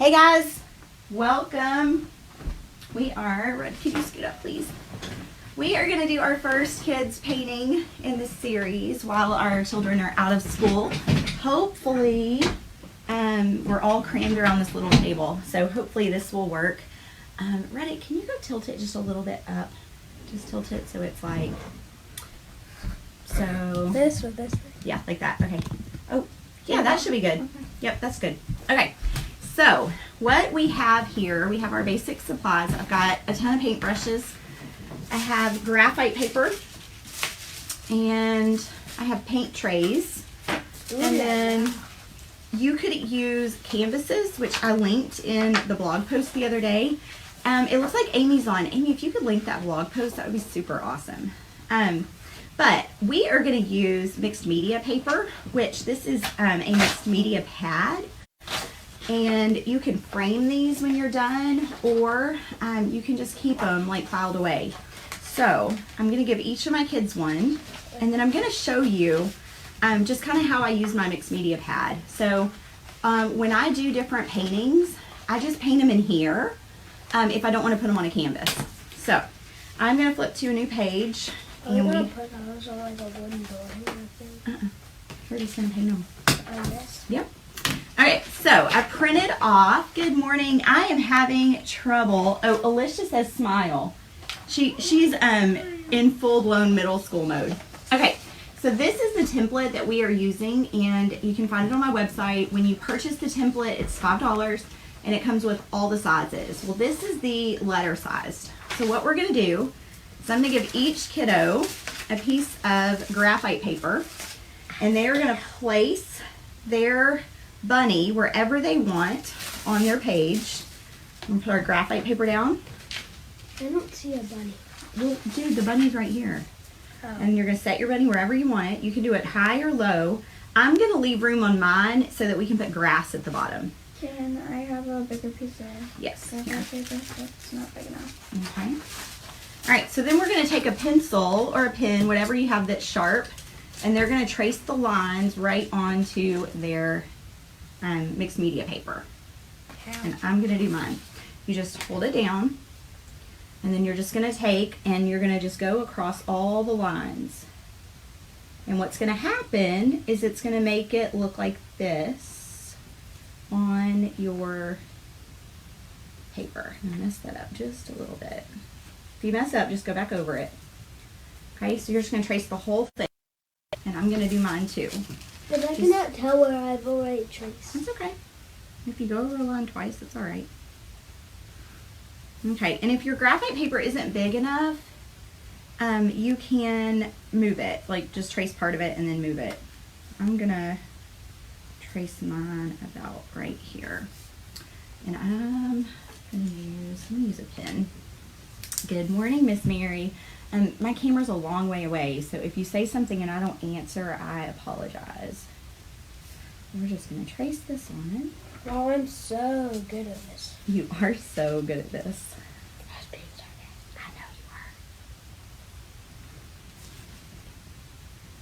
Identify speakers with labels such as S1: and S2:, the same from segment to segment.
S1: Hey guys, welcome. We are, can you scoot up please? We are going to do our first kids painting in this series while our children are out of school. Hopefully, we're all crammed around this little table, so hopefully this will work. Reddick, can you go tilt it just a little bit up? Just tilt it so it's like, so.
S2: This or this way?
S1: Yeah, like that, okay. Oh, yeah, that should be good. Okay. Yep, that's good. Okay. So, what we have here, we have our basic supplies. I've got a ton of paintbrushes. I have graphite paper. And I have paint trays. And then you could use canvases, which I linked in the blog post the other day. It looks like Amy's on. Amy, if you could link that blog post, that would be super awesome. But we are going to use mixed media paper, which this is a mixed media pad. And you can frame these when you're done, or you can just keep them like filed away. So I'm going to give each of my kids one, and then I'm going to show you just kind of how I use my mixed media pad. So when I do different paintings, I just paint them in here if I don't want to put them on a canvas. So I'm going to flip to a new page.
S2: Are you going to put those on like a wooden door thing?
S1: We're just going to paint them.
S2: On this?
S1: Yep. Alright, so I printed off. Good morning. I am having trouble. Oh, Alicia says smile. She's in full-blown middle school mode. Okay, so this is the template that we are using, and you can find it on my website. When you purchase the template, it's $5, and it comes with all the sizes. Well, this is the letter sized. So what we're going to do is I'm going to give each kiddo a piece of graphite paper, and they're going to place their bunny wherever they want on their page. I'm going to put our graphite paper down.
S2: I don't see a bunny.
S1: Well, dude, the bunny's right here.
S2: Oh.
S1: And you're going to set your bunny wherever you want it. You can do it high or low. I'm going to leave room on mine so that we can put grass at the bottom.
S3: Can I have a bigger piece of
S1: Yes.
S3: graphite paper? That's not big enough.
S1: Okay. All right, so then we're going to take a pencil or a pen, whatever you have that's sharp, and they're going to trace the lines right onto their mixed media paper. And I'm going to do mine. You just hold it down, and then you're just going to take and you're going to just go across all the lines. And what's going to happen is it's going to make it look like this on your paper. I'm going to mess that up just a little bit. If you mess up, just go back over it. Okay, so you're just going to trace the whole thing. And I'm going to do mine too.
S2: But I cannot tell where I've already traced.
S1: That's okay. If you go over a line twice, it's all right. Okay, and if your graphite paper isn't big enough, you can move it. Like, just trace part of it and then move it. I'm going to trace mine about right here. And I'm going to use a pen. Good morning, Miss Mary. My camera's a long way away, so if you say something and I don't answer, I apologize. We're just going to trace this on.
S2: Wow, I'm so good at this.
S1: You are so good at this.
S2: I was being sarcastic.
S1: I know you are.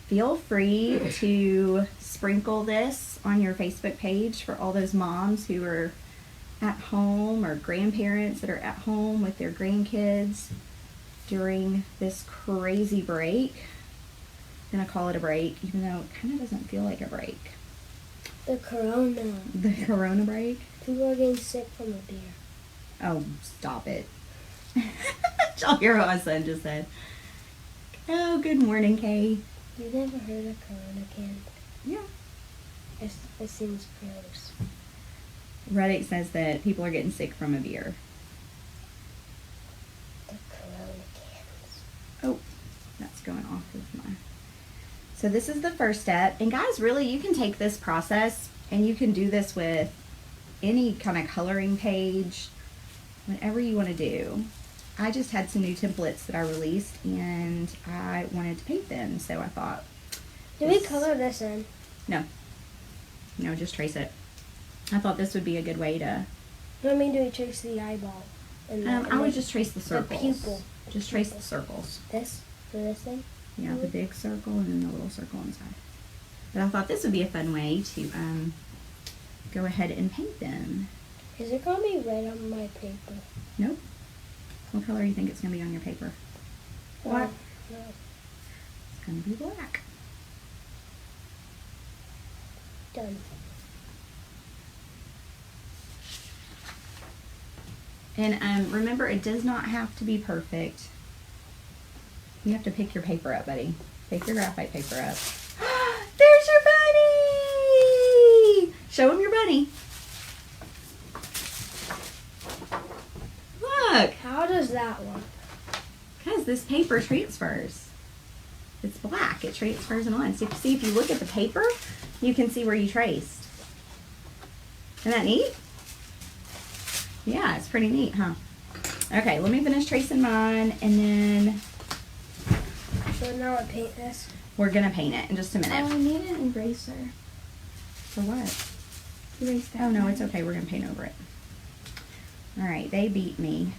S1: Feel free to sprinkle this on your Facebook page for all those moms who are at home or grandparents that are at home with their grandkids during this crazy break. I'm going to call it a break, even though it kind of doesn't feel like a break.
S2: The corona.
S1: The corona break?
S2: People are getting sick from the beer.
S1: Oh, stop it. Did y'all hear what my son just said? Oh, good morning, Kay.
S2: You've never heard of corona can?
S1: Yeah.
S2: It seems gross.
S1: Reddick says that people are getting sick from a beer.
S2: The corona cans.
S1: Oh, that's going off with my... So this is the first step. And guys, really, you can take this process and you can do this with any kind of coloring page, whatever you want to do. I just had some new templates that I released and I wanted to paint them. So I thought...
S2: Do we color this in?
S1: No. No, just trace it. I thought this would be a good way to...
S2: I mean, do we trace the eyeball? And
S1: I would just trace the circles.
S2: The pupil.
S1: Just trace the circles.
S2: This? For this thing?
S1: Yeah, the big circle and then the little circle inside. But I thought this would be a fun way to go ahead and paint them.
S2: Is it gonna be red on my paper?
S1: Nope. What color do you think it's going to be on your paper?
S3: Black.
S2: No.
S1: It's going to be black.
S2: Done.
S1: And remember, it does not have to be perfect. You have to pick your paper up, buddy. Pick your graphite paper up. There's your bunny! Show him your bunny. Look,
S2: How does that work?
S1: because this paper transfers. It's black. It transfers in on. So see, if you look at the paper, you can see where you traced. Isn't that neat? Yeah, it's pretty neat, huh? Okay, let me finish tracing mine, and then
S2: So now I paint this.
S1: we're gonna paint it in just a
S3: Oh,
S1: minute.
S3: I need an eraser.
S1: For what?
S3: Erase that.
S1: Oh no, it's okay. We're gonna paint over it. All right, they beat me,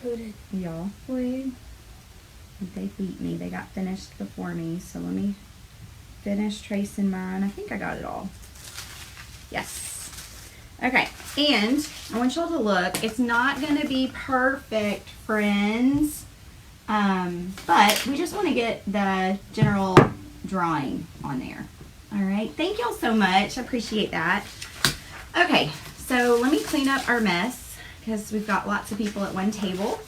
S2: Who did?
S1: y'all.
S3: Wait.
S1: They beat me. They got finished before me. So let me finish tracing mine. I think I got it all. Yes. Okay, and I want y'all to look. It's not going to be perfect, friends. But we just want to get the general drawing on there. All right. Thank y'all so much. I appreciate that. Okay, so let me clean up our mess because we've got lots of people at one table.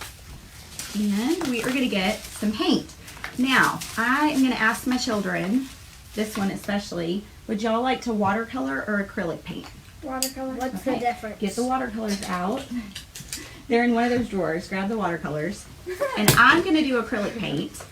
S1: And we are going to get some paint. Now, I am going to ask my children, this one especially, would y'all like to watercolor or acrylic paint?
S3: Watercolor.
S2: What's the difference?
S1: Get the watercolors out. They're in one of those drawers. Grab the watercolors. And I'm going to do acrylic paint.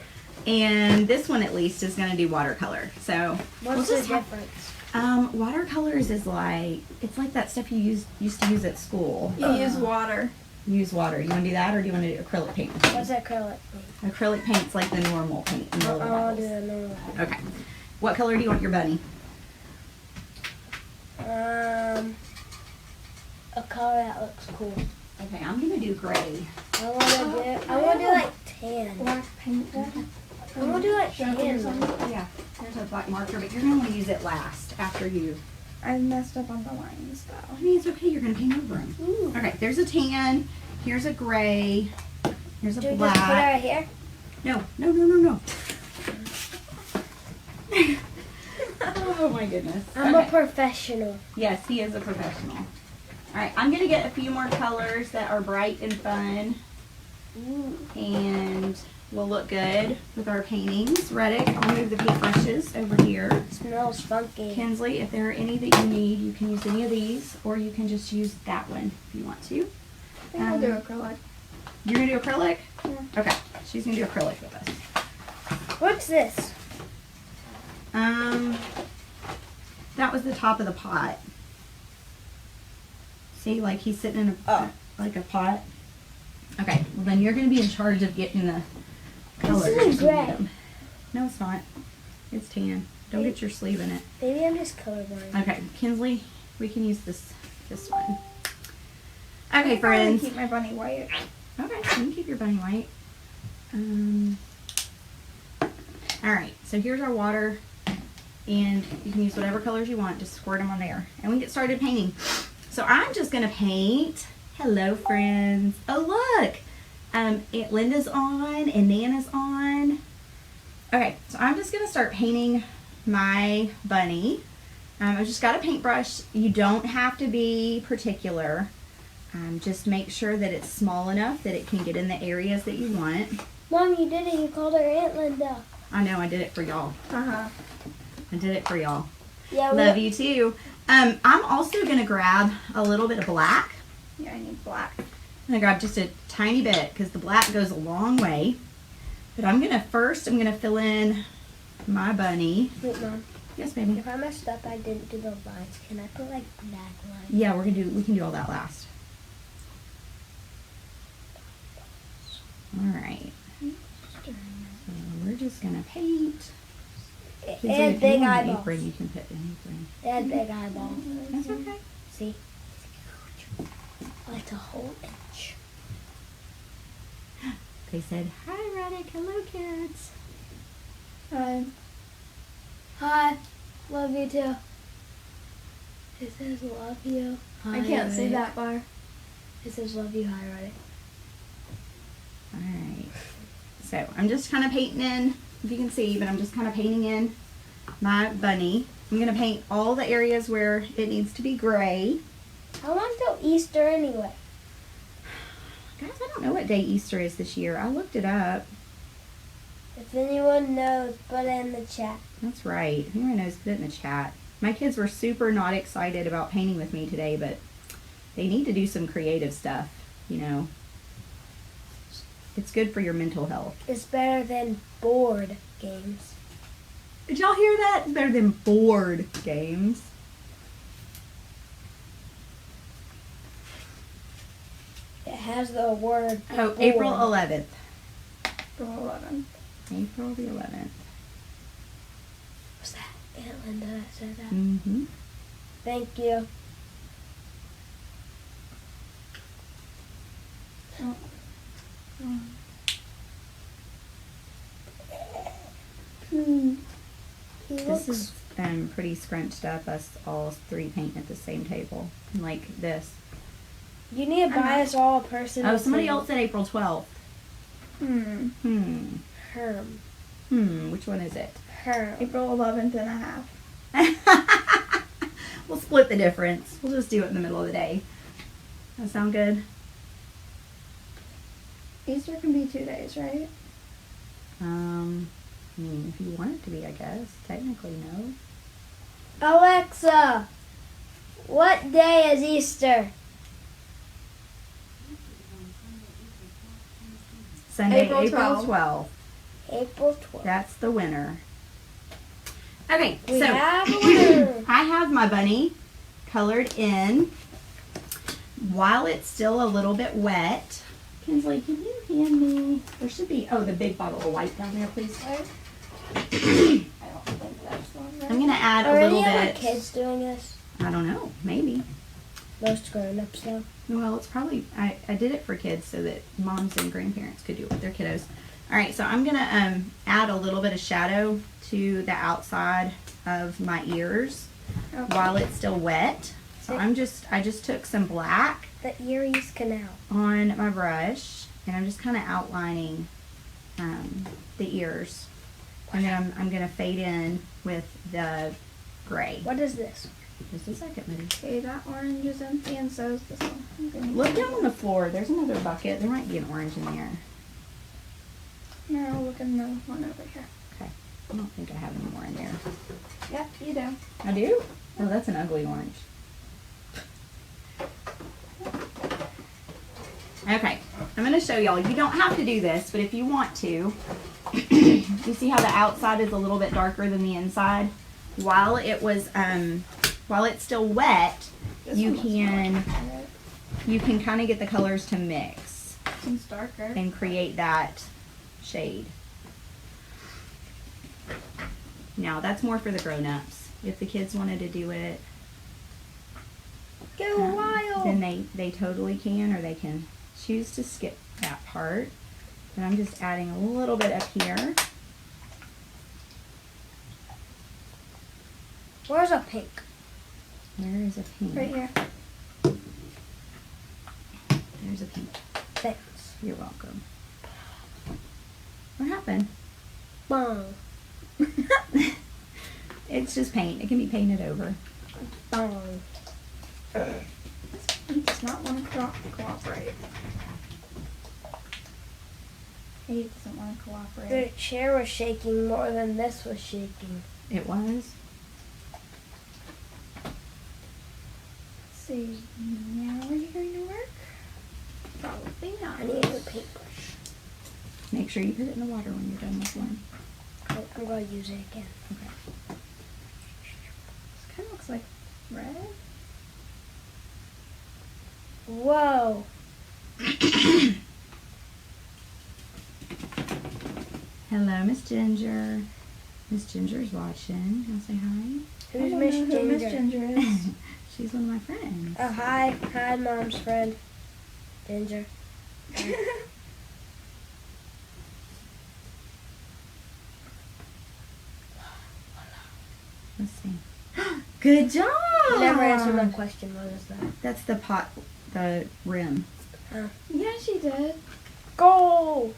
S1: And this one at least is going to do watercolor. So,
S2: What's
S1: we'll
S2: the
S1: just have-
S2: difference?
S1: watercolors is like, it's like that stuff you used to use at school.
S3: You use water.
S1: Use water. You want to do that or do you want to do acrylic paint?
S2: What's acrylic paint?
S1: Acrylic paint's like the normal paint. in the little
S2: I'll do
S1: bottles.
S2: the normal.
S1: Okay. What color do you want your bunny?
S2: A color that looks cool.
S1: Okay, I'm gonna do gray.
S2: I wanna do like tan.
S3: Black paint.
S2: I wanna do like tan.
S1: Yeah, there's a black marker, but you're gonna want to use it last after you.
S3: I messed up on the lines though.
S1: I mean, it's okay. You're gonna paint over them.
S2: Ooh.
S1: Okay, there's a tan. Here's a gray. Here's a
S2: Do we just put it
S1: black.
S2: right here?
S1: No, no, no, no, no. Oh my goodness.
S2: I'm
S1: Okay.
S2: a professional.
S1: Yes, he is a professional. All right, I'm gonna get a few more colors that are bright and fun,
S2: Ooh.
S1: and will look good with our paintings. Reddick, I'll move the paintbrushes over here.
S2: Smells funky.
S1: Kinsley, if there are any that you need, you can use any of these, or you can just use that one if you want to.
S3: I think I'll do acrylic.
S1: You're gonna do acrylic?
S3: Yeah.
S1: Okay, she's gonna do acrylic with us.
S2: What's this?
S1: That was the top of the pot. See, like he's sitting in a like a pot. Okay, well then you're gonna be in charge of getting the colors.
S2: This is
S1: as you
S2: gray.
S1: need them. No, it's not. It's tan. Don't get your sleeve in it.
S2: Maybe I'm just colorblind.
S1: Okay, Kinsley, we can use this one. Okay,
S3: I'm gonna
S1: friends.
S3: keep my bunny white.
S1: Okay, you can keep your bunny white. All right, so here's our water, and you can use whatever colors you want. Just squirt them on there, and we get started painting. So I'm just gonna paint. Hello, friends. Oh, look, Aunt Linda's on and Nana's on. Okay, so I'm just gonna start painting my bunny. I just got a paintbrush. You don't have to be particular. Just make sure that it's small enough that it can get in the areas that you want.
S2: Mom, you did it. You called her Aunt Linda.
S1: I know, I did it for y'all.
S3: Uh-huh.
S1: I did it for y'all.
S2: Yeah,
S1: Love you too. I'm also gonna grab a little bit of black.
S3: Yeah, I need black.
S1: I'm gonna grab just a tiny bit because the black goes a long way. But I'm gonna fill in my bunny.
S2: Wait, Mom.
S1: Yes, baby.
S2: If I messed up, I didn't do the lines. Can I put like black lines?
S1: Yeah, we can do all that last. All right. So we're just gonna paint.
S2: It had big eyeballs.
S1: Apron, you can put anything.
S2: It had big eyeballs.
S1: That's okay.
S2: See? Like a whole inch.
S1: They said, "Hi, Reddick. Hello, kids."
S2: Hi. Love you too. It says love you. I can't see that far.
S4: It says love you, highlight.
S1: Alright. So I'm just kind of painting in, if you can see, but I'm just kind of painting in my bunny. I'm going to paint all the areas where it needs to be gray.
S4: How long till Easter anyway?
S1: Guys, I don't know what day Easter is this year. I looked it up.
S4: If anyone knows, put it in the chat.
S1: That's right. If anyone knows, put it in the chat. My kids were super not excited about painting with me today, but they need to do some creative stuff, you know. It's good for your mental health.
S4: It's better than board games.
S1: Did y'all hear that? It's better than board games.
S4: It has the word
S1: Oh,
S4: board.
S1: April 11th.
S2: April 11th.
S1: April the 11th.
S4: What's that? Aunt Linda that said that.
S1: Mm-hmm.
S4: Thank you. He
S1: This
S4: looks
S1: is pretty scrunched up, us all three painting at the same table. Like this.
S4: You need to buy us all a person.
S1: Oh, somebody else said April 12th.
S2: Hmm.
S4: Herm.
S1: Which one is it?
S4: Herm.
S2: April 11th and a half.
S1: We'll split the difference. We'll just do it in the middle of the day. That sound good?
S2: Easter can be 2 days, right?
S1: I mean, if you want it to be, I guess. Technically, no.
S4: Alexa, what day is Easter?
S1: Sunday,
S2: April
S1: April
S2: 12th.
S1: 12th.
S4: April 12th.
S1: That's the winner. Okay,
S4: We
S1: so
S4: have a winner.
S1: I have my bunny colored in. While it's still a little bit wet, Kinsley, can you hand me, there should be, oh, the big bottle of white down there, please.
S2: I don't think that's one.
S1: I'm going to add
S4: Are
S1: a little
S4: any
S1: bit.
S4: other kids doing this?
S1: I don't know, maybe.
S4: Most grown-ups though.
S1: Well, it's probably, I did it for kids so that moms and grandparents could do it with their kiddos. All right, so I'm going to add a little bit of shadow to the outside of my ears while it's still wet. So I just took some black
S4: The Erie's Canal.
S1: on my brush, and I'm just kind of outlining the ears. And then I'm going to fade in with the gray.
S4: What is this?
S1: Just a second, Minnie.
S2: Okay, that orange is empty and so is this one. I'm gonna
S1: Look down on the floor. There's another bucket. There might be an orange in there.
S2: No, I'll look in the one over here.
S1: Okay. I don't think I have any more in there.
S2: Yep, you do.
S1: I do? Oh, that's an ugly orange. Okay, I'm going to show y'all. You don't have to do this, but if you want to, you see how the outside is a little bit darker than the inside? While it's still wet,
S2: This
S1: you
S2: one looks more
S1: can
S2: like it.
S1: kind of get the colors to mix
S2: Seems darker.
S1: and create that shade. Now, that's more for the grown-ups. If the kids wanted to do it,
S4: Go wild.
S1: then they totally can, or they can choose to skip that part. But I'm just adding a little bit up here.
S4: Where's a pink?
S1: Where is a pink?
S2: Right here.
S1: There's a pink.
S4: Thanks.
S1: You're welcome. What happened?
S4: Bong.
S1: It's just paint. It can be painted over.
S4: Bong.
S2: He does not want to cooperate. He doesn't want to cooperate.
S4: The chair was shaking more than this was shaking.
S1: It was.
S2: Let's see. Now are you going to work? Probably not.
S4: I need a new paintbrush.
S1: Make sure you put it in the water when you're done with one.
S4: I'm going to use it again.
S1: Okay.
S2: This kind of looks like red.
S4: Whoa.
S1: Hello, Miss Ginger. Miss Ginger's watching. I'll say hi.
S4: Who's
S2: I don't
S4: Miss
S2: know who Miss
S4: Ginger?
S2: Ginger is.
S1: She's one of my friends.
S4: Oh, hi. Hi, Mom's friend. Ginger.
S1: Let's see. Good job.
S4: You never answered my question. What is that?
S1: That's the rim.
S3: Yeah, she did.
S4: Goal!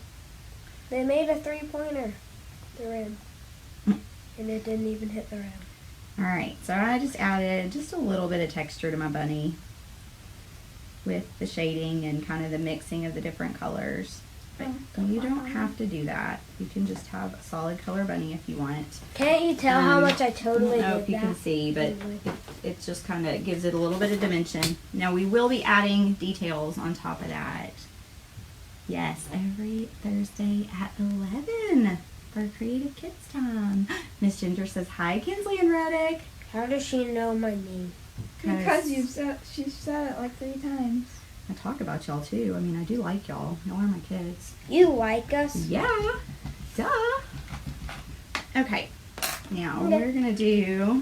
S4: They made a 3-pointer. The rim. And it didn't even hit the rim.
S1: All right, so I just added just a little bit of texture to my bunny with the shading and kind of the mixing of the different colors. But you don't have to do that. You can just have a solid color bunny if you want.
S4: Can't you tell how much I totally
S1: I don't know
S4: did
S1: if you
S4: that?
S1: can see, but it just kind of gives it a little bit of dimension. Now we will be adding details on top of that. Yes, every Thursday at 11 for Creative Kids Time. Miss Ginger says, hi, Kinsley and Reddick.
S4: How does she know my name?
S3: Because she said it like 3 times.
S1: I talk about y'all too. I mean, I do like y'all. Y'all are my kids.
S4: You like us?
S1: Yeah. Duh. Okay. Now we're gonna do.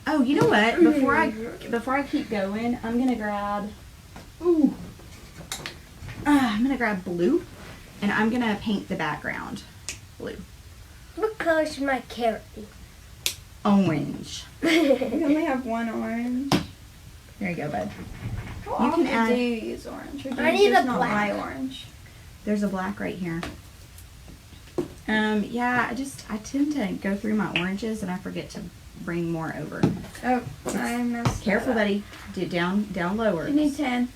S1: Oh, you know what? Before I keep going, I'm gonna grab. Ooh. I'm gonna grab blue, and I'm gonna paint the background blue.
S4: What color should my carrot be?
S1: Orange.
S3: We only have one orange.
S1: There you go, bud.
S3: How
S1: You
S3: often
S1: can add-
S3: do you use orange? Or do
S4: I
S3: you
S4: need
S3: just
S4: a
S3: not
S4: black.
S3: buy orange?
S1: There's a black right here. Yeah, I tend to go through my oranges and I forget to bring more over.
S3: Oh, I missed.
S1: Careful,
S3: that.
S1: buddy. Do down lower.
S3: You need 10.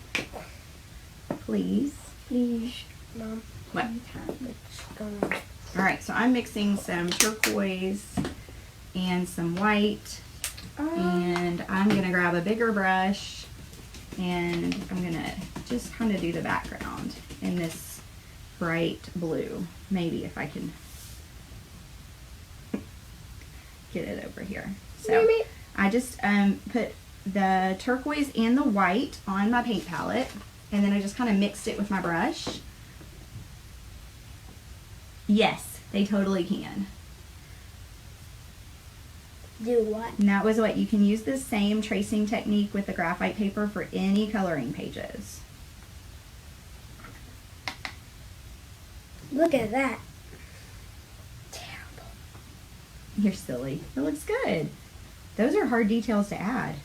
S1: Please.
S3: Please.
S4: Mom.
S1: What?
S4: Um,
S1: All right, so I'm mixing some turquoise and some white, and I'm gonna grab a bigger brush, and I'm gonna just kind of do the background in this bright blue. Maybe if I can get it over here. So I just put the turquoise and the white on my paint palette, and then I just kind of mixed it with my brush. Yes, they totally can.
S4: do what?
S1: And that was what you can use the same tracing technique with the graphite paper for any coloring pages.
S4: Look at that. Terrible.
S1: You're silly. It looks good. Those are hard details to add.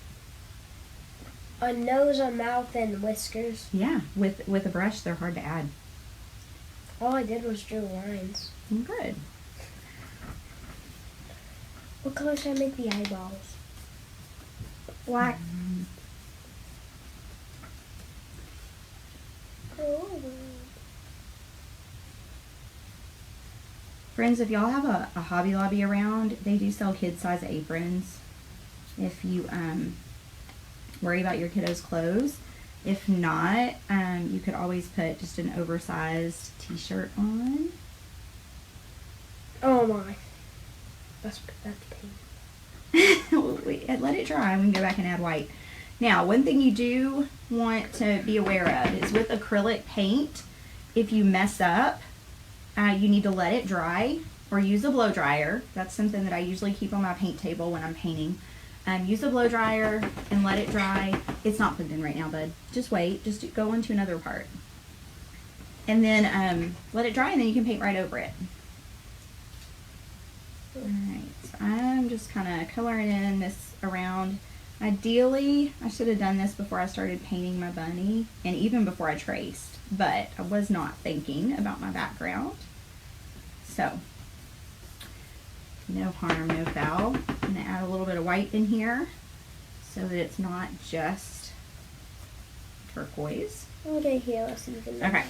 S4: A nose, a mouth, and whiskers.
S1: Yeah, with a brush, they're hard to add.
S4: All I did was draw lines.
S1: Good.
S4: What color should I make the eyeballs?
S3: Black.
S1: Friends, if y'all have a Hobby Lobby around, they do sell kid-size aprons. If you worry about your kiddos' clothes. If not, you could always put just an oversized t-shirt on.
S4: Oh my. That's pink.
S1: Wait, let it dry and we can go back and add white. Now, one thing you do want to be aware of is with acrylic paint, if you mess up, you need to let it dry or use a blow dryer. That's something that I usually keep on my paint table when I'm painting. Use a blow dryer and let it dry. It's not plugged in right now, bud. Just wait. Just go on to another part. And then let it dry and then you can paint right over it. Alright, so I'm just kind of coloring in this around. Ideally, I should have done this before I started painting my bunny and even before I traced, but I was not thinking about my background. So, no harm, no foul. I'm going to add a little bit of white in here so that it's not just turquoise.
S4: Okay, here, let's even.
S1: Okay,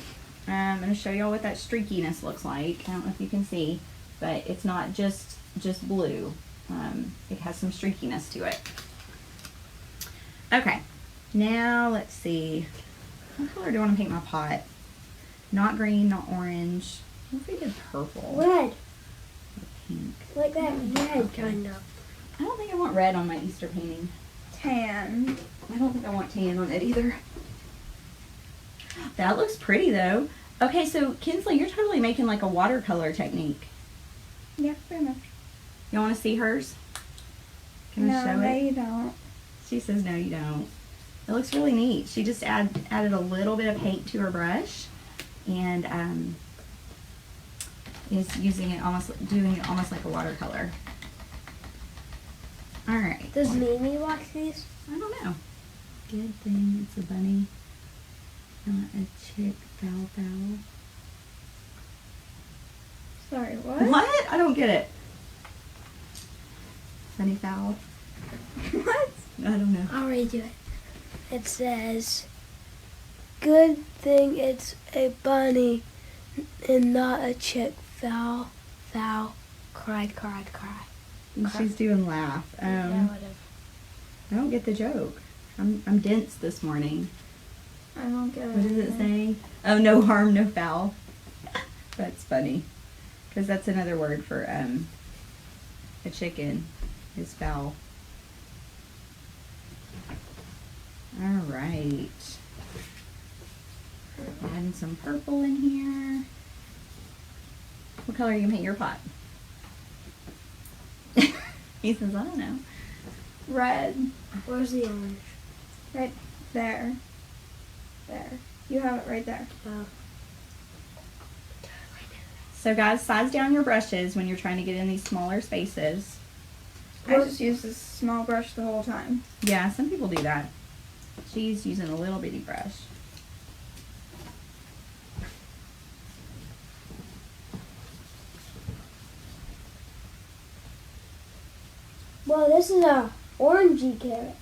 S1: I'm going to show y'all what that streakiness looks like. I don't know if you can see, but it's not just blue. It has some streakiness to it. Okay, now let's see. What color do I want to paint my pot? Not green, not orange. What if we did purple?
S4: Red.
S1: Or pink.
S4: Like that red, kind of.
S1: I don't think I want red on my Easter painting.
S3: Tan.
S1: I don't think I want tan on it either. That looks pretty though. Okay, so Kinsley, you're totally making like a watercolor technique.
S3: Yeah, pretty much.
S1: You want to see hers? Can I show
S3: No,
S1: it?
S3: you don't.
S1: She says no, you don't. It looks really neat. She just added a little bit of paint to her brush and is using it doing it almost like a watercolor. All right.
S4: Does Mimi watch these?
S1: I don't know. Good thing it's a bunny, not a chick. Foul, foul.
S3: Sorry, what?
S1: What? I don't get it. Bunny foul.
S3: What?
S1: I don't know.
S4: I'll read you it. It says, good thing it's a bunny and not a chick. Foul, foul, cried, cried, cried.
S1: She's doing laugh.
S4: Yeah, whatever.
S1: I don't get the joke. I'm dense this morning.
S3: I don't get it.
S1: What does it say? Oh, no harm, no foul. That's funny. Because that's another word for a chicken is foul. All right. Adding some purple in here. What color are you going to paint your pot? He says, I don't know.
S3: Red.
S4: Where's the orange?
S3: Right there. There. You have it right there.
S4: Oh.
S1: So guys, size down your brushes when you're trying to get in these smaller spaces.
S3: I just use this small brush the whole time.
S1: Yeah, some people do that. She's using a little bitty brush.
S4: Well, this is a orangey carrot.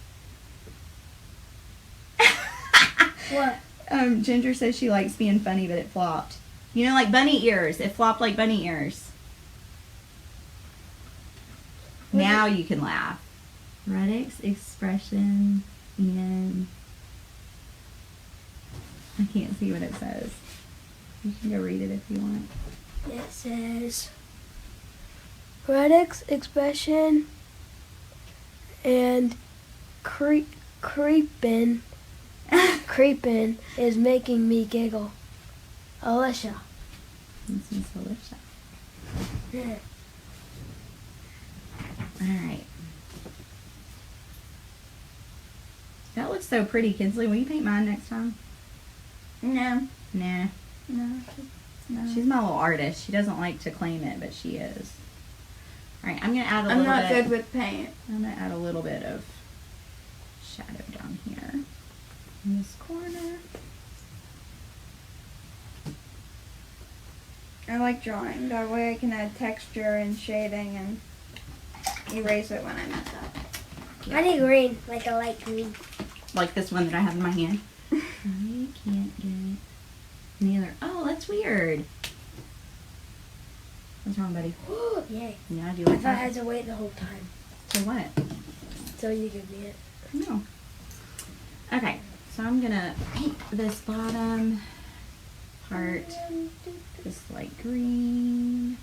S4: What?
S1: Ginger says she likes being funny, but it flopped. You know, like bunny ears. It flopped like bunny ears. Now you can laugh. Reddick's expression and I can't see what it says. You can go read it if you want.
S4: It says, Reddick's expression and creeping is making me giggle. Alicia.
S1: This is Alicia. Alright. That looks so pretty, Kinsley. Will you paint mine next time?
S3: No.
S1: Nah.
S3: No. No.
S1: She's my little artist. She doesn't like to claim it, but she is. Alright, I'm going to add a
S3: I'm
S1: little
S3: not
S1: bit.
S3: good with paint.
S1: I'm going to add a little bit of shadow down here in this corner.
S3: I like drawing. That way I can add texture and shading and erase it when I mess up.
S4: I need green, like a light green.
S1: Like this one that I have in my hand. I can't get any other. Oh, that's weird. What's wrong, buddy?
S4: Yay.
S1: Yeah, I do
S4: I
S1: like
S4: thought I
S1: that.
S4: had to wait the whole time
S1: So what?
S4: till you give me it.
S1: No. Okay, so I'm gonna paint this bottom part this light green.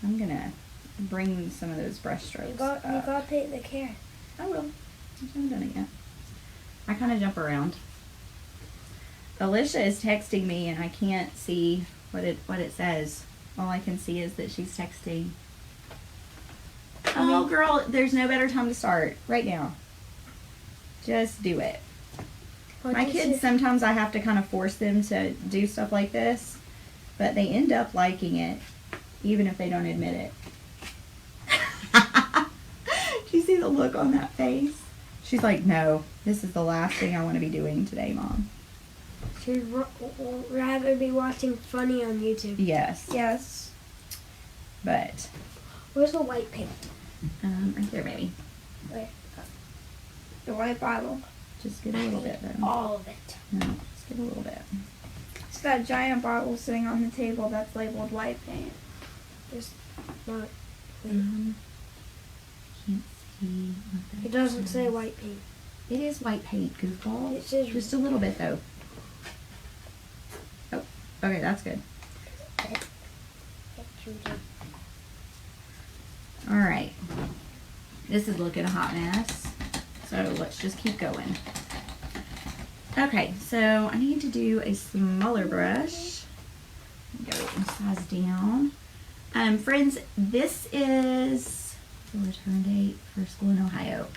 S1: I'm gonna bring some of those brush strokes
S4: You got to paint the carrot.
S1: I will. I haven't done it yet. I kind of jump around. Alicia is texting me and I can't see what it says. All I can see is that she's texting. Oh, girl, there's no better time to start. Right now. Just do it. My kids, sometimes I have to kind of force them to do stuff like this, but they end up liking it, even if they don't admit it. Do you see the look on that face? She's like, no, this is the last thing I want to be doing today, Mom.
S4: She'd rather be watching funny on YouTube.
S1: Yes,
S3: Yes.
S1: but
S4: Where's the white paint?
S1: right there, baby.
S4: Where?
S3: The white bottle.
S1: Just get a little bit, though.
S4: All of it.
S1: No, just get a little bit.
S3: It's that giant bottle sitting on the table that's labeled white paint.
S4: Just not.
S1: Can't see. what that
S4: It doesn't
S1: says.
S4: say white paint.
S1: It is white paint, goofball.
S4: It says
S1: Just a little bit, though. Oh, okay, that's good. All right. This is looking a hot mess. So let's just keep going. Okay, so I need to do a smaller brush. Go size down. Friends, this is the return date for school in Ohio.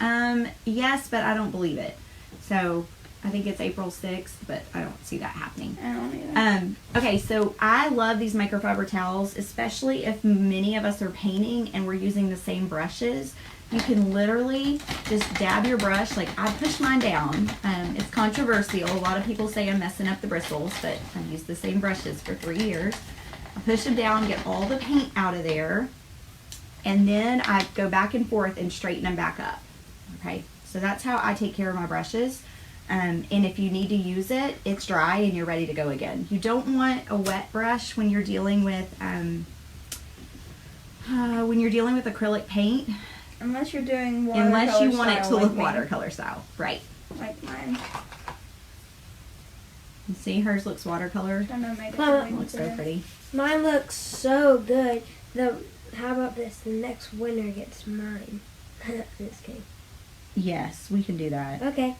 S1: Yes, but I don't believe it. So I think it's April 6th, but I don't see that happening.
S3: I don't either.
S1: Okay, so I love these microfiber towels, especially if many of us are painting and we're using the same brushes. You can literally just dab your brush. Like, I push mine down. It's controversial. A lot of people say I'm messing up the bristles, but I've used the same brushes for 3 years. I push them down, get all the paint out of there, and then I go back and forth and straighten them back up. Okay, so that's how I take care of my brushes. And if you need to use it, it's dry and you're ready to go again. You don't want a wet brush when you're dealing with acrylic paint,
S3: Unless you're doing watercolor
S1: unless you want it to
S3: style
S1: look
S3: like me,
S1: watercolor style, right?
S3: like mine.
S1: You see, hers looks watercolor.
S3: Trying to make it
S4: Well,
S3: really
S1: Looks so
S3: good.
S1: pretty.
S4: Mine looks so good. How about this? The next winner gets mine. Just kidding.
S1: Yes, we can do that.
S4: Okay.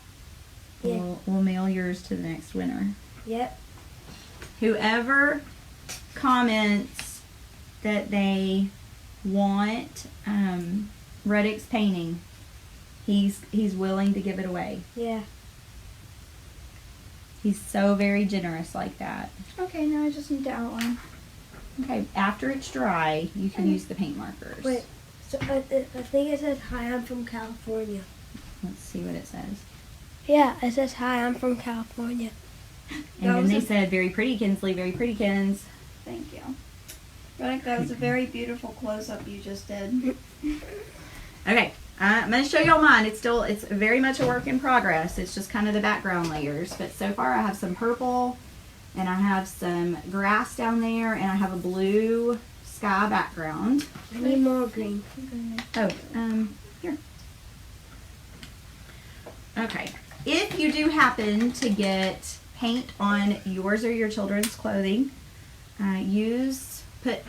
S4: Yeah.
S1: We'll mail yours to the next winner.
S4: Yep.
S1: Whoever comments that they want Reddick's painting, he's willing to give it away.
S4: Yeah.
S1: He's so very generous like that.
S3: Okay, now I just need to outline.
S1: Okay, after it's dry, you can use the paint markers.
S4: Wait. So I think it says, "Hi, I'm from California."
S1: Let's see what it says.
S4: Yeah, it says, "Hi, I'm from California."
S1: And then they said, "Very pretty, Kinsley. Very pretty, Kins."
S3: Thank you. Reddick, that was a very beautiful close-up you just did.
S1: Okay, I'm going to show y'all mine. It's very much a work in progress. It's just kind of the background layers. But so far I have some purple, and I have some grass down there, and I have a blue sky background.
S4: I need more green.
S1: Oh, here. Okay. If you do happen to get paint on yours or your children's clothing, put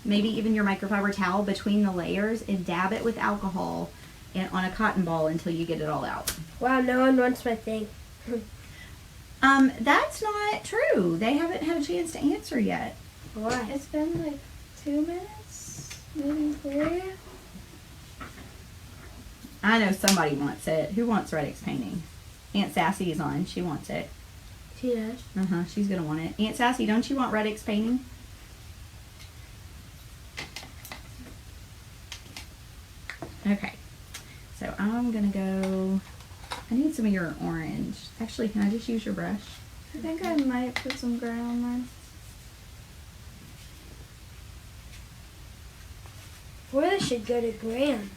S1: maybe even your microfiber towel between the layers and dab it with alcohol and on a cotton ball until you get it all out.
S4: Wow, no one wants my thing.
S1: That's not true. They haven't had a chance to answer yet.
S4: Why?
S3: It's been like 2 minutes, maybe 3.
S1: I know somebody wants it. Who wants Reddick's painting? Aunt Sassy is on. She wants it.
S4: She does.
S1: She's gonna want it. Aunt Sassy, don't you want Reddick's painting? Okay. So I'm gonna go. I need some of your orange. Actually, can I just use your brush?
S3: I think I might put some gray on mine.
S4: Where should go to Graham?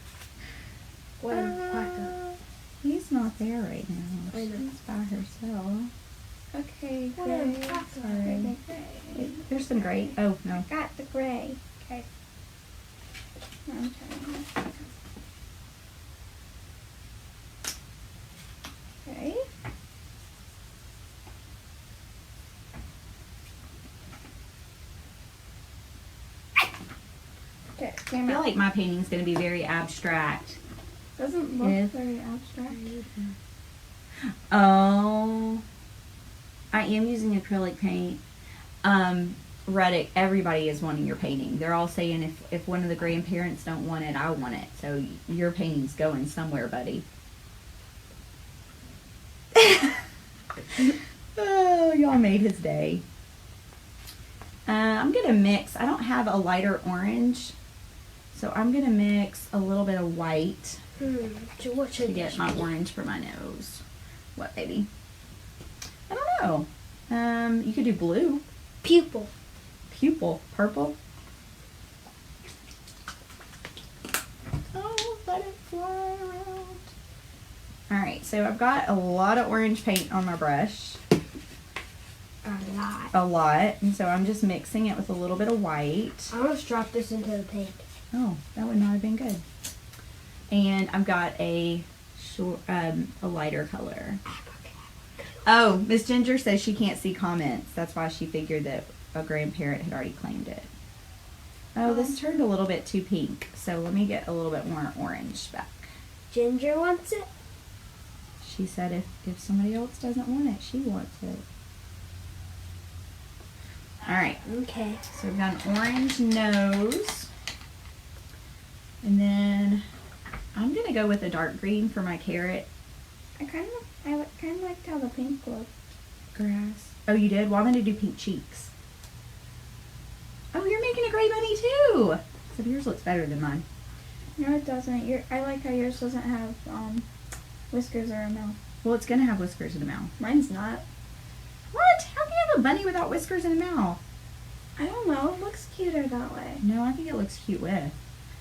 S4: Quacko.
S1: He's not there right now.
S4: I know.
S1: She's by herself.
S3: Okay,
S4: What
S3: gray.
S4: a fuck.
S1: Sorry.
S3: Gray.
S1: There's some gray. Oh no.
S3: Got the gray. Okay. I'm trying. Okay. Okay,
S1: I
S3: came
S1: feel
S3: out.
S1: like my painting's gonna be very abstract.
S3: Doesn't look
S1: Yeah.
S3: very abstract.
S1: Oh, I am using acrylic paint. Reddick, everybody is wanting your painting. They're all saying if one of the grandparents don't want it, I want it. So your painting's going somewhere, buddy. Oh, y'all made his day. I'm gonna mix. I don't have a lighter orange, so I'm gonna mix a little bit of white
S4: So what
S1: to
S4: should
S1: get my orange for my nose. What, baby? I don't know. You could do blue.
S4: pupil?
S1: Pupil. Purple. Oh, let it fly around. Alright, so I've got a lot of orange paint on my brush.
S4: A lot.
S1: A lot. And so I'm just mixing it with a little bit of white.
S4: I almost dropped this into the paint.
S1: Oh, that would not have been good. And I've got a lighter color. Oh, Miss Ginger says she can't see comments. That's why she figured that a grandparent had already claimed it. Oh, this turned a little bit too pink. So let me get a little bit more orange back.
S4: Ginger wants it.
S1: She said if somebody else doesn't want it, she wants it. Alright,
S4: Okay.
S1: so we've got an orange nose. And then I'm going to go with a dark green for my carrot.
S3: I kind of liked how the pink looked.
S1: Grass. Oh, you did? Well, I'm going to do pink cheeks. Oh, you're making a gray bunny too. Except yours looks better than mine.
S3: No, it doesn't. I like how yours doesn't have whiskers or a mouth.
S1: Well, it's going to have whiskers in the mouth.
S3: Mine's not.
S1: What? How can you have a bunny without whiskers in a mouth?
S3: I don't know. It looks cuter that way.
S1: No, I think it looks cute with.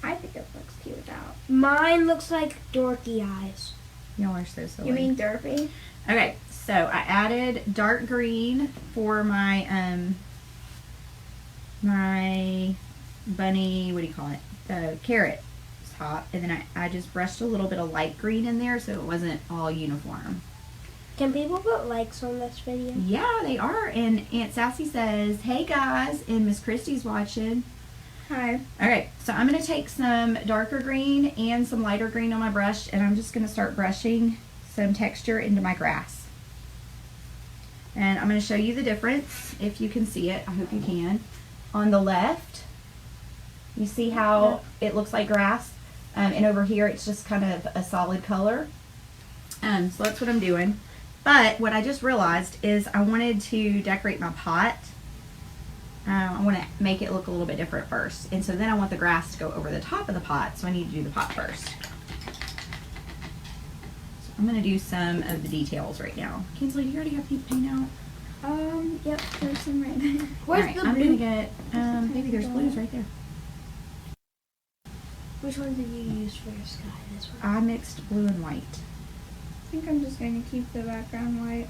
S3: I think it looks cute without.
S4: Mine looks like dorky eyes.
S1: Y'all are so silly.
S3: You mean derpy?
S1: Okay, so I added dark green for my my bunny, what do you call it? The carrot top. And then I just brushed a little bit of light green in there so it wasn't all uniform.
S4: Can people put likes on this video?
S1: Yeah, they are. And Aunt Sassy says, hey guys, and Miss Christy's watching.
S3: Hi.
S1: Okay, so I'm going to take some darker green and some lighter green on my brush, and I'm just going to start brushing some texture into my grass. And I'm going to show you the difference, if you can see it. I hope you can. On the left, you see how it looks like grass, and over here it's just kind of a solid color. So that's what I'm doing. But what I just realized is I wanted to decorate my pot. I want to make it look a little bit different first. And so then I want the grass to go over the top of the pot, so I need to do the pot first. So I'm going to do some of the details right now. Kinsley, do you already have paint out?
S3: Yep, there's some right there.
S4: Where's
S1: Alright,
S4: the
S1: I'm
S4: blue?
S1: going to get, maybe there's blues right there.
S4: Which one did you use for your sky? This one?
S1: I mixed blue and white.
S3: I think I'm just going to keep the background white.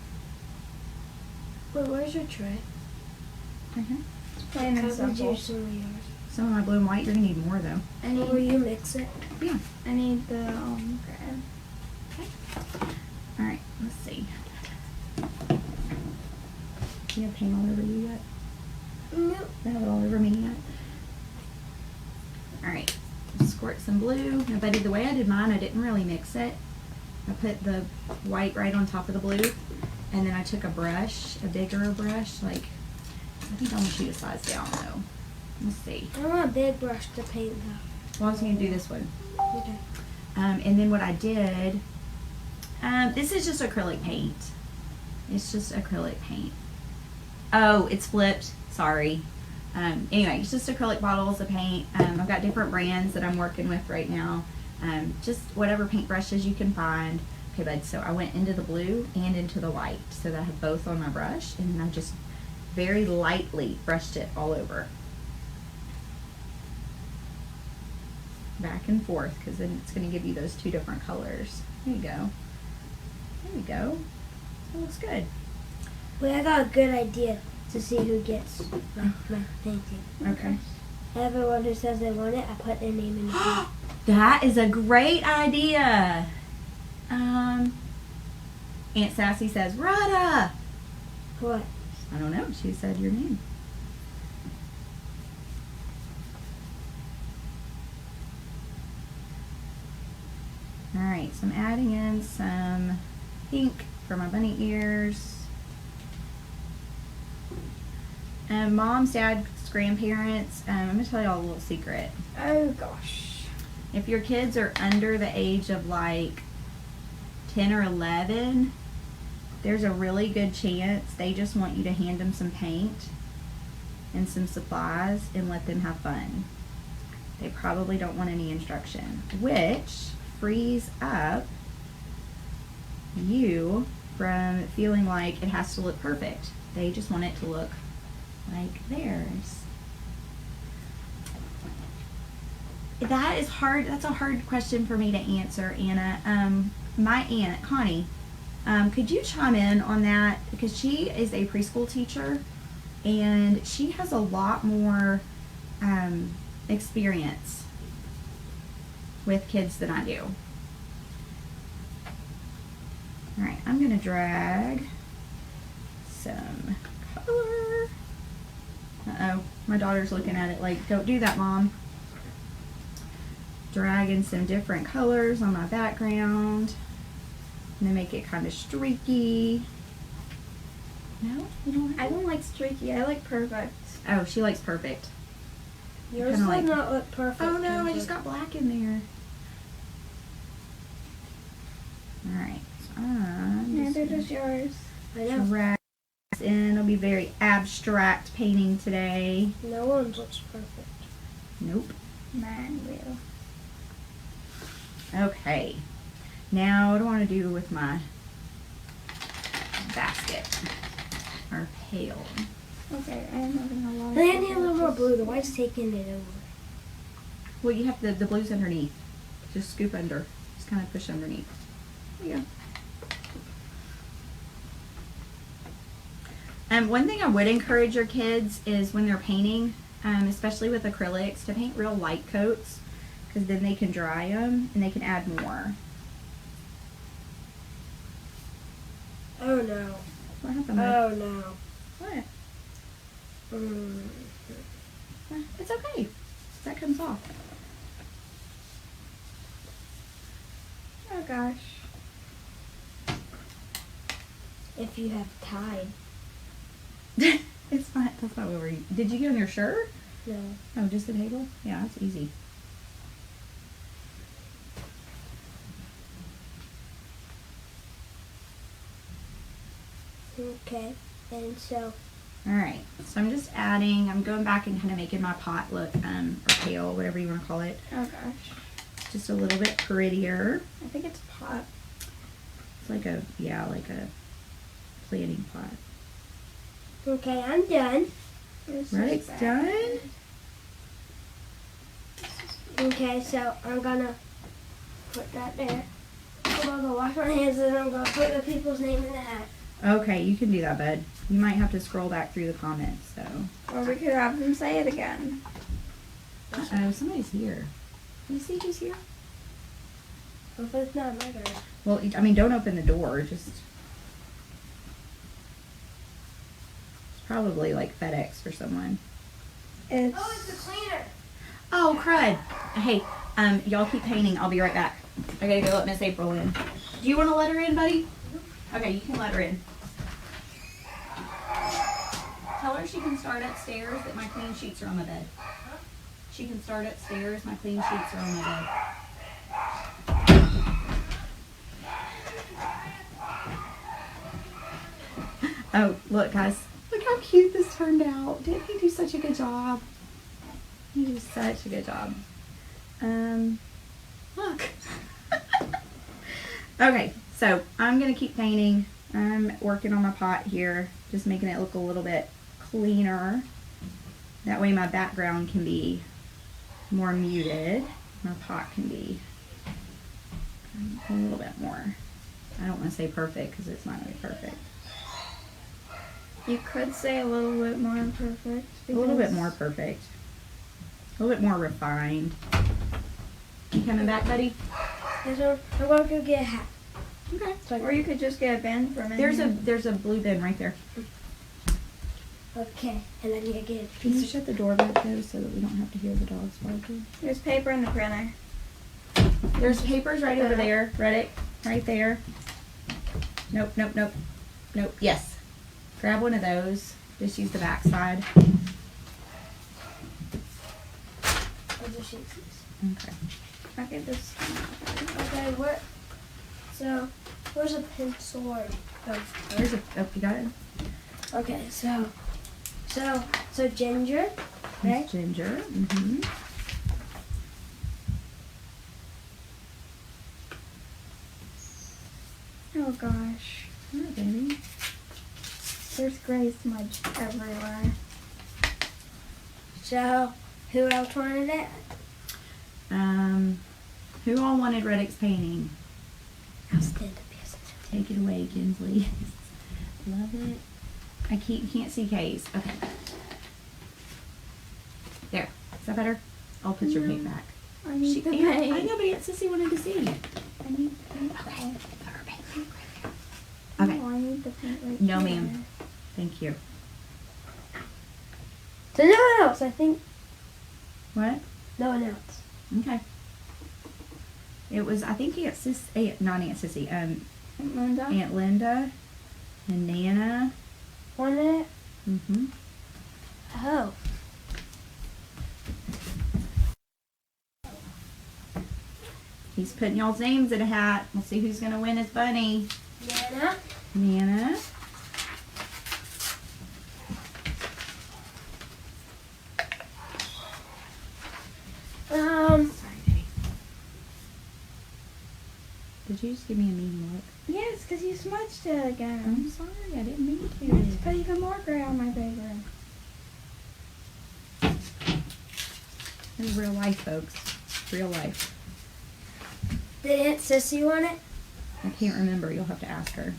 S4: Wait, where's your tray?
S1: Right here.
S3: It's plain and
S4: Covered
S3: simple.
S4: yours and yours.
S1: Some of my blue and white, you're going to need more though.
S4: Will you mix it?
S1: Yeah.
S3: I need the gray.
S1: Alright, let's see. Do you have paint all over you yet?
S4: No.
S1: I have it all over me yet. Alright, squirt some blue. Now, Betty, the way I did mine, I didn't really mix it. I put the white right on top of the blue, and then I took a brush, a bigger brush, like, I think I'm going to shoot a size down though. Let's see.
S4: I want a big brush to paint though.
S1: Well, I was going to do this one.
S4: Okay.
S1: And then what I did, this is just acrylic paint. It's just acrylic paint. Oh, it's flipped. Sorry. Anyway, it's just acrylic bottles of paint. I've got different brands that I'm working with right now. Just whatever paintbrushes you can find. Okay, bud, so I went into the blue and into the white so that I have both on my brush, and then I just very lightly brushed it all over. Back and forth, because then it's going to give you those two different colors. There you go. There you go. That looks good.
S4: Wait, I got a good idea to see who gets my painting.
S1: Okay.
S4: Everyone who says they want it, I put their name in the paint.
S1: That is a great idea. Aunt Sassy says, Rada.
S4: What?
S1: I don't know. She said your name. Alright, so I'm adding in some pink for my bunny ears. Moms, dads, grandparents, I'm going to tell y'all a little secret.
S3: Oh gosh.
S1: If your kids are under the age of like 10 or 11, there's a really good chance they just want you to hand them some paint and some supplies and let them have fun. They probably don't want any instruction, which frees up you from feeling like it has to look perfect. They just want it to look like theirs. That is hard. That's a hard question for me to answer, Anna. My aunt, Connie, could you chime in on that? Because she is a preschool teacher and she has a lot more experience with kids than I do. Alright, I'm going to drag some color. Uh-oh, my daughter's looking at it like, don't do that, Mom. Dragging some different colors on my background. And then make it kind of streaky. No? You don't like
S3: I don't like streaky. I like perfect.
S1: Oh, she likes perfect.
S4: Yours
S1: Kinda
S4: does
S1: like-
S4: not look perfect.
S1: Oh no, I
S4: does
S1: just
S4: it?
S1: got black in there. Alright, so I'm
S3: Yeah,
S1: just
S3: they're
S1: gonna
S3: just yours.
S4: I know.
S1: drag this in. It'll be very abstract painting today.
S4: No one looks perfect.
S1: Nope.
S3: Mine will.
S1: Okay. Now what do I want to do with my basket? Or pail.
S3: Okay, I am having a lot of
S4: I need a little more
S3: difficulties.
S4: blue. The white's taking it over.
S1: Well, you have the blues underneath. Just scoop under. Just kind of push underneath. There you go. One thing I would encourage your kids is when they're painting, especially with acrylics, to paint real light coats, because then they can dry them and they can add more.
S4: Oh no.
S1: What happened?
S4: Oh no.
S1: What?
S4: Mm.
S1: It's okay. That comes off.
S3: Oh gosh.
S4: If you have time.
S1: It's fine. That's not what we're. Did you get on your shirt?
S4: No.
S1: Oh, just the table? Yeah, that's easy.
S4: Okay. And so.
S1: Alright, so I'm just adding, I'm going back and kind of making my pot look, or pail, whatever you want to call it,
S3: Oh gosh.
S1: just a little bit prettier.
S3: I think it's pot.
S1: It's like a, yeah, like a planting pot.
S4: Okay, I'm done.
S3: This
S1: Right,
S3: is
S1: it's
S3: bad.
S1: done?
S4: Okay, so I'm gonna put that there. I'm gonna go wash my hands and I'm gonna put the people's name in the hat.
S1: Okay, you can do that, bud. You might have to scroll back through the comments, so.
S3: Or we could have them say it again.
S1: Uh-oh, somebody's here. You see who's here?
S4: If it's not my turn.
S1: Well, I mean, don't open the door, just. It's probably like FedEx or someone.
S3: It's
S4: Oh, it's the cleaner.
S1: Oh, crud. Hey, y'all keep painting. I'll be right back. I gotta go let Miss April in. Do you want to let her in, buddy? Okay, you can let her in. Tell her she can start upstairs, that my clean sheets are on the bed. She can start upstairs, my clean sheets are on the bed. Oh, look, guys. Look how cute this turned out. Didn't he do such a good job? He did such a good job. Look. Okay, so I'm gonna keep painting. I'm working on my pot here, just making it look a little bit cleaner. That way my background can be more muted. My pot can be a little bit more. I don't want to say perfect because it's not gonna be perfect.
S3: you could say a little bit more perfect.
S1: A little bit
S3: because-
S1: more perfect. A little bit more refined. You coming back, buddy?
S4: So I'm gonna go get a hat.
S1: Okay.
S3: Or you could just get a bin from in
S1: There's
S3: here.
S1: a blue bin right there.
S4: Okay, and I need to get a
S1: Can you
S4: piece.
S1: shut the door back though so that we don't have to hear the dogs barking?
S3: There's paper in the printer.
S1: There's papers right over there. Reddick, right there. Nope, nope, nope. Nope, yes. Grab one of those. Just use the back side.
S4: I'll just use these.
S1: Okay.
S3: Okay, this.
S4: Okay, where? So, where's a pencil or? Oh,
S1: There's a, oh, you got it?
S4: okay, so ginger,
S1: That's
S4: right?
S1: ginger. Mm-hmm.
S3: Oh gosh.
S1: All right, baby.
S3: There's gray smudge everywhere.
S4: So, who else wanted it?
S1: Who all wanted Reddick's painting?
S4: I'll stand up, yes.
S1: Take it away, Kinsley. Love it. I can't see K's. Okay. There. Is that better? I'll put your paint back.
S3: I need
S1: She,
S3: the
S1: yeah,
S3: paint.
S1: I know, but Aunt Sissy wanted to see it.
S3: I need paint.
S1: Okay. Put her paint right there. Okay.
S3: No, I need the paint right
S1: No,
S3: here.
S1: ma'am. Thank you.
S4: So no one else, I think.
S1: What?
S4: No one else.
S1: Okay. It was, I think not Aunt Sissy,
S3: Aunt Linda?
S1: Aunt Linda and Nana.
S4: Wanted it?
S1: Mm-hmm.
S4: Oh.
S1: He's putting y'all's names in a hat. We'll see who's gonna win his bunny.
S4: Nana.
S1: Nana. Sorry, baby. Did you just give me a mean look?
S3: Yes, because you smudged it again.
S1: I'm sorry, I didn't mean
S3: I have to
S1: to.
S3: put even more gray on my paper.
S1: This is real life, folks. Real life.
S4: Did Aunt Sissy want it?
S1: I can't remember. You'll have to ask her.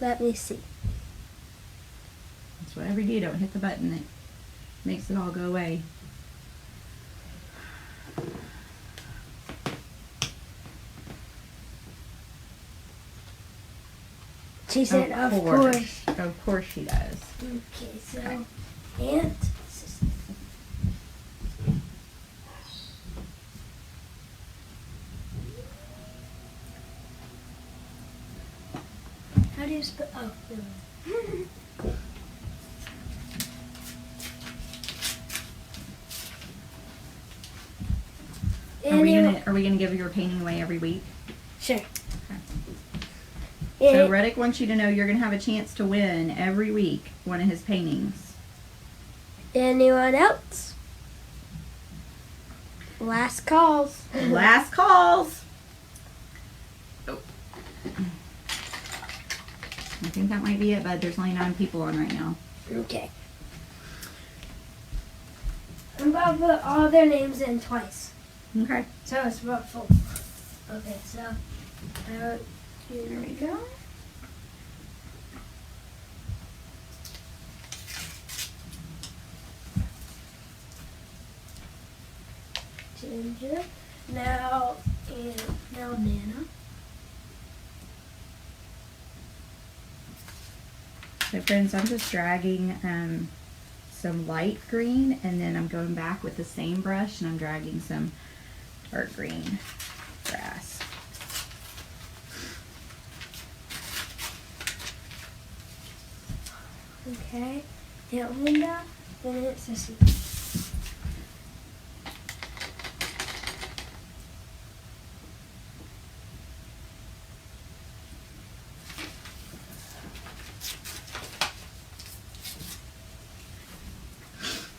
S4: Let me see.
S1: That's whatever you do. Don't hit the button that makes it all go away.
S4: She said, of course.
S1: Of course she does.
S4: Okay, so
S1: Okay.
S4: Aunt Sissy. How do you spell? Oh, no.
S1: Are we gonna give your painting away every week?
S4: Sure.
S1: So
S4: Yeah.
S1: Reddick wants you to know you're gonna have a chance to win every week one of his paintings.
S4: Anyone else? Last calls.
S1: Last calls. Oh. I think that might be it, but there's only 9 people on right now.
S4: Okay. I'm about to put all their names in twice.
S1: Okay.
S4: So it's about 4. Okay, so
S3: There we go.
S4: Ginger. Now Nana.
S1: So friends, I'm just dragging some light green, and then I'm going back with the same brush and I'm dragging some dark green grass.
S4: Okay. Aunt Linda. Then Aunt Sissy.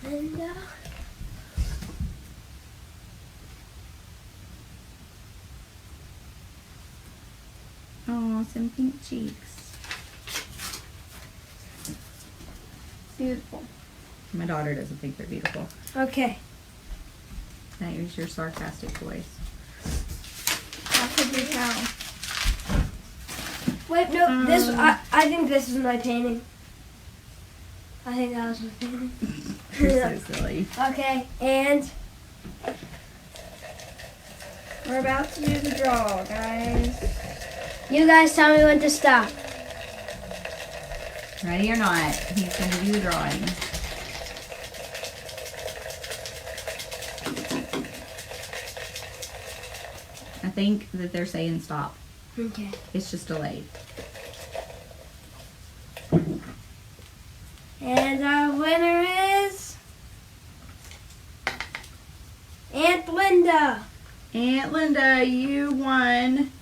S4: Linda.
S1: Oh, some pink cheeks.
S3: Beautiful.
S1: My daughter doesn't think they're beautiful.
S4: Okay.
S1: That is your sarcastic voice.
S3: How could you tell?
S4: Wait, no. This. I think this is my painting. I think that was my painting.
S1: You're so silly.
S4: Okay, and
S3: We're about to do the draw, guys.
S4: you guys tell me when to stop.
S1: Ready or not, he's going to do the drawing. I think that they're saying stop.
S4: Okay.
S1: It's just delayed.
S4: And our winner is Aunt Linda.
S1: Aunt Linda, you won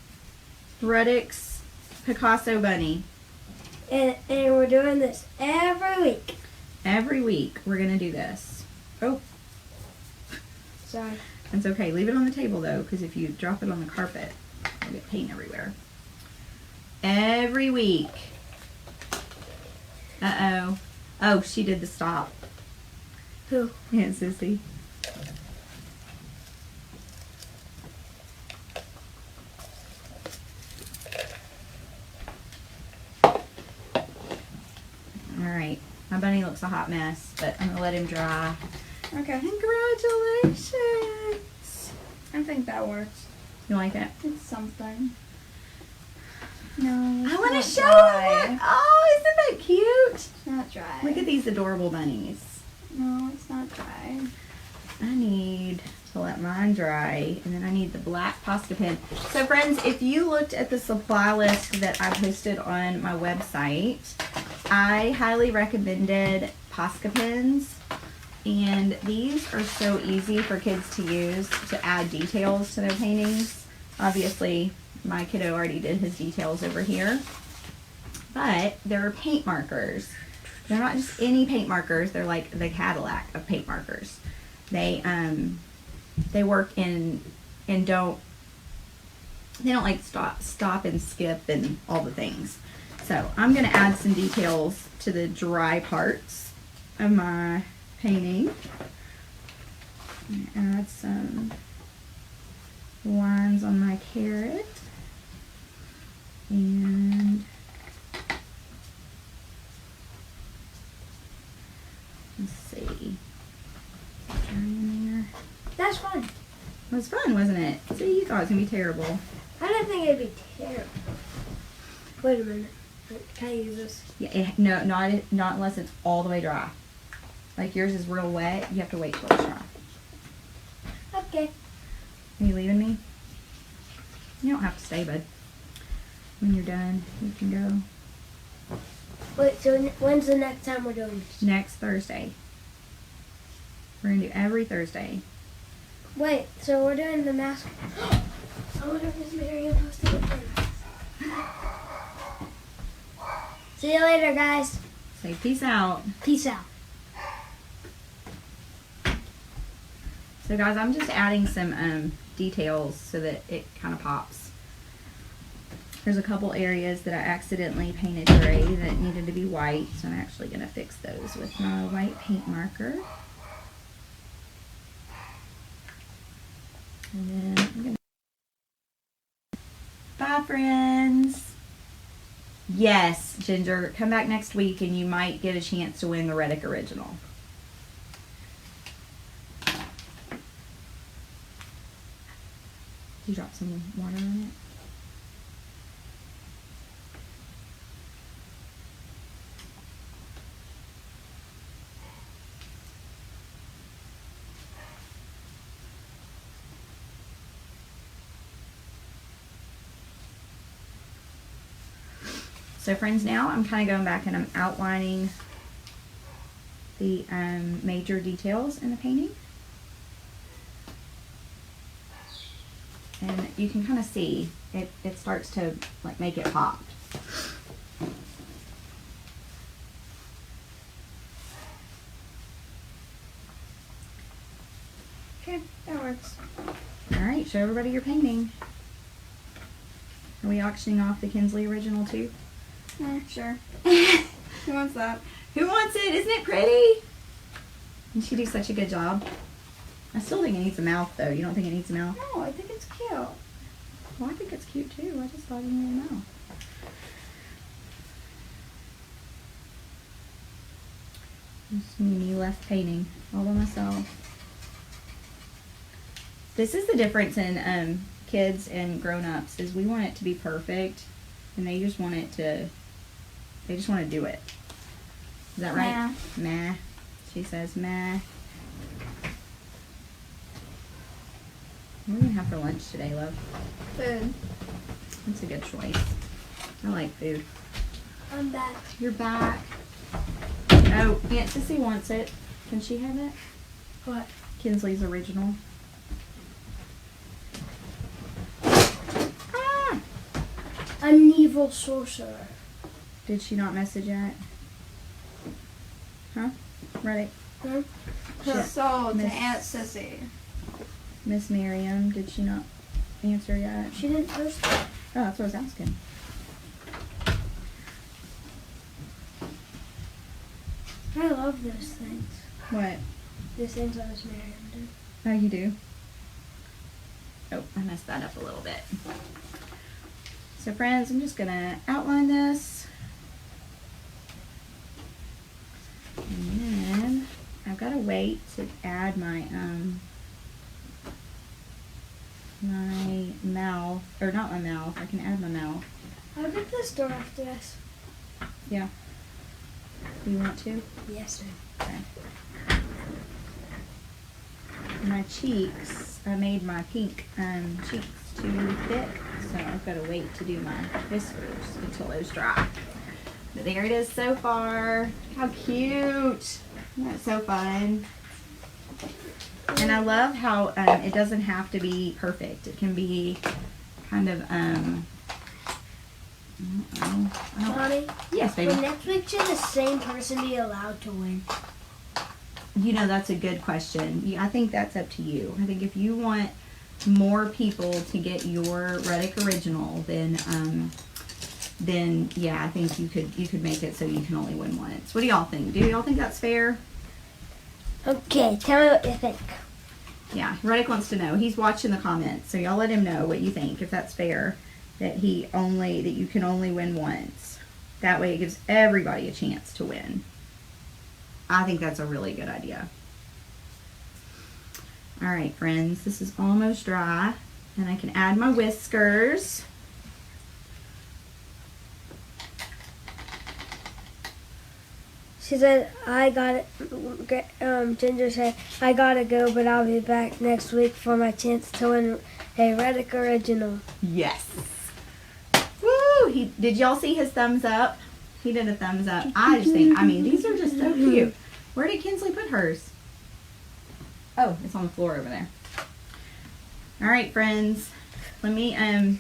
S1: Reddick's Picasso bunny.
S4: And we're doing this every week.
S1: Every week we're going to do this. Oh,
S4: Sorry.
S1: it's okay. Leave it on the table though, because if you drop it on the carpet, you'll get paint everywhere. Every week. Uh-oh. Oh, she did the stop.
S4: Who?
S1: Aunt Sissy. Alright. My bunny looks a hot mess, but I'm going to let him dry.
S3: Okay.
S1: Congratulations!
S3: I think that works.
S1: You like it?
S3: It's something. No,
S1: I want to
S3: it's
S1: show
S3: not dry.
S1: him. Oh, isn't that cute?
S3: It's not dry.
S1: Look at these adorable bunnies.
S3: No, it's not dry.
S1: I need to let mine dry, and then I need the black pasta pen. So friends, if you looked at the supply list that I posted on my website, I highly recommended Posca pens. And these are so easy for kids to use to add details to their paintings. Obviously, my kiddo already did his details over here. But they're paint markers. They're not just any paint markers. They're like the Cadillac of paint markers. They work in and don't like stop and skip and all the things. So I'm gonna add some details to the dry parts of my painting. Add some lines on my carrot and let's see. Dry in there.
S4: That's fun.
S1: It was fun, wasn't it? See, you thought it was gonna be terrible.
S4: I didn't think it'd be terrible. Wait a minute. Can I use this?
S1: Yeah, no, not unless it's all the way dry. Like yours is real wet. You have to wait till it's dry.
S4: Okay.
S1: Are you leaving me? You don't have to stay, bud. When you're done, you can go.
S4: Wait, so when's the next time we're doing this?
S1: Next Thursday. We're gonna do every Thursday.
S4: Wait, so we're doing the mask. I wonder if Miss Miriam posted it for us. See you later, guys.
S1: Say peace out.
S4: Peace out.
S1: So guys, I'm just adding some details so that it kind of pops. There's a couple areas that I accidentally painted gray that needed to be white, so I'm actually gonna fix those with my white paint marker. And then I'm gonna... Bye, friends. Yes, Ginger, come back next week and you might get a chance to win the Reddick Original. Did you drop some water on it? So friends, now I'm kind of going back and I'm outlining the major details in the painting. And you can kind of see it starts to like make it pop.
S3: Okay, that works.
S1: All right, show everybody your painting. Are we auctioning off the Kinsley original too?
S3: Sure. Who wants that?
S1: Who wants it? Isn't it pretty? Did she do such a good job? I still think it needs a mouth though. You don't think it needs a mouth?
S3: No, I think it's cute.
S1: Well, I think it's cute too. I just thought it needed a mouth. Just me left painting all by myself. This is the difference in kids and grown-ups is we want it to be perfect and they just want it to, they just want to do it. Is that right? Meh. She says meh. What are we gonna have for lunch today, love?
S3: Food.
S1: That's a good choice. I like food.
S4: I'm back.
S1: You're back. Oh, Aunt Sissy wants it. Can she have it?
S4: What?
S1: Kinsley's original. Ah!
S4: I'm an evil sorcerer.
S1: Did she not message yet? Huh? Ready?
S4: Huh?
S1: Shit.
S3: So, to
S1: Miss-
S3: Aunt Sissy.
S1: Miss Miriam, did she not answer yet?
S4: She didn't post it.
S1: Oh, that's what I was asking.
S4: I love those things.
S1: What?
S4: Those things I was married to.
S1: Oh, you do? Oh, I messed that up a little bit. So friends, I'm just gonna outline this. And then I've got to wait to add my my mouth, or not my mouth, I can add my mouth.
S4: I'll get this door after this.
S1: Yeah. You want to?
S4: Yes, sir.
S1: Okay. My cheeks, I made my pink cheeks too thick, so I've got to wait to do my whiskers until those dry. But there it is so far. How cute. Isn't that so fun? And I love how it doesn't have to be perfect. It can be kind of,
S4: Mommy,
S1: yes,
S4: will
S1: baby.
S4: next week should the same person be allowed to win?
S1: You know, that's a good question. I think that's up to you. I think if you want more people to get your Reddick original, then yeah, I think you could make it so you can only win once. What do y'all think? Do y'all think that's fair?
S4: Okay, tell me what you think.
S1: Yeah, Reddick wants to know. He's watching the comments, so y'all let him know what you think, if that's fair, that you can only win once. That way it gives everybody a chance to win. I think that's a really good idea. All right, friends, this is almost dry, and I can add my whiskers.
S4: She said, Ginger said, I gotta go, but I'll be back next week for my chance to win a Reddick original.
S1: Yes. Woo! Did y'all see his thumbs up? He did a thumbs up. I just think, these are just so cute. Where did Kinsley put hers? Oh, it's on the floor over there. All right, friends. Let me, I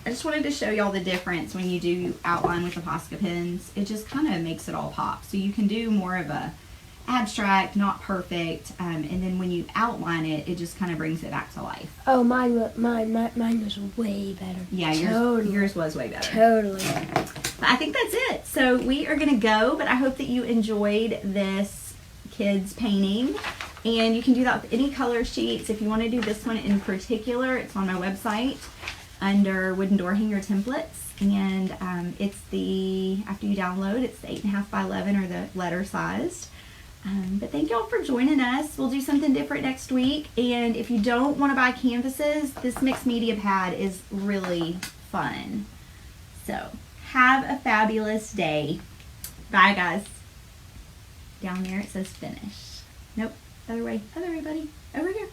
S1: just wanted to show y'all the difference when you do outline with the Posca pens. It just kind of makes it all pop. So you can do more of a abstract, not perfect, and then when you outline it, it just kind of brings it back to life.
S4: Oh, mine was way better.
S1: Yeah, yours was way better.
S4: Totally.
S1: But I think that's it. So we are going to go, but I hope that you enjoyed this kids painting. And you can do that with any color sheets. If you want to do this one in particular, it's on my website under wooden door hanger templates, and it's after you download, it's the 8.5 by 11 or the letter sized. But thank y'all for joining us. We'll do something different next week, and if you don't want to buy canvases, this mixed media pad is really fun. So have a fabulous day. Bye, guys. Down there it says finish. Nope, other way, buddy. Over here.